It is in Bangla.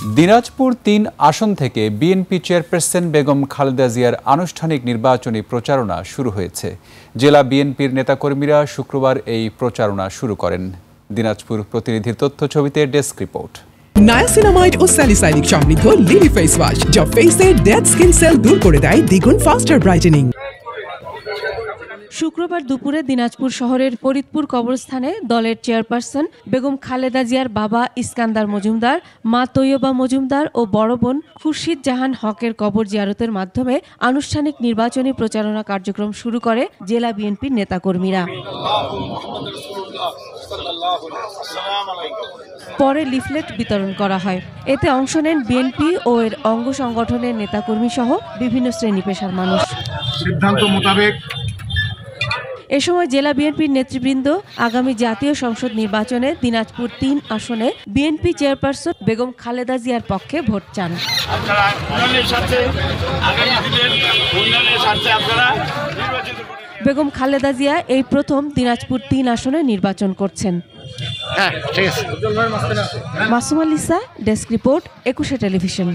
দিনাজপুর ৩ আসন থেকে বিএনপি চেয়ারপারসন বেগম খালেদা জিয়ার আনুষ্ঠানিক নির্বাচনী প্রচারণা শুরু হয়েছে। জেলা বিএনপির নেতাকর্মীরা শুক্রবার এই প্রচারণা শুরু করেন। দিনাজপুর প্রতিনিধির তথ্য ছবিতে ডেস্ক রিপোর্ট। নায়াসিনামাইড ও স্যালিসাইলিক সমৃদ্ধ লিলি ফেস ওয়াশ যা ফেসের ডেড স্কিন সেল দূর করে দেয় দ্বিগুণ ফাস্টার ব্রাইটেনিং। শুক্রবার দুপুরে দিনাজপুর শহরের ফরিদপুর কবরস্থানে দলের চেয়ারপারসন বেগম খালেদা জিয়ার বাবা ইস্কান্দার মজুমদার, মা তৈয়বা মজুমদার ও বড় বোন খুরশিদ জাহান হকের কবর জিয়ারতের মাধ্যমে আনুষ্ঠানিক নির্বাচনী প্রচারণা কার্যক্রম শুরু করে জেলা বিএনপির নেতাকর্মীরা। পরে লিফলেট বিতরণ করা হয়। এতে অংশ নেন বিএনপি ও এর অঙ্গ সংগঠনের নেতাকর্মী সহ বিভিন্ন শ্রেণী পেশার মানুষ। সিদ্ধান্ত মোতাবেক এ সময় জেলা বিএনপির নেতৃবৃন্দ আগামী জাতীয় সংসদ নির্বাচনে দিনাজপুর ৩ আসনে বিএনপি চেয়ারপারসন বেগম খালেদা জিয়ার পক্ষে ভোট চান। বেগম খালেদা জিয়া এই প্রথম দিনাজপুর ৩ আসনে নির্বাচন করছেন। Masuma Lisa, desk report, ২১ television.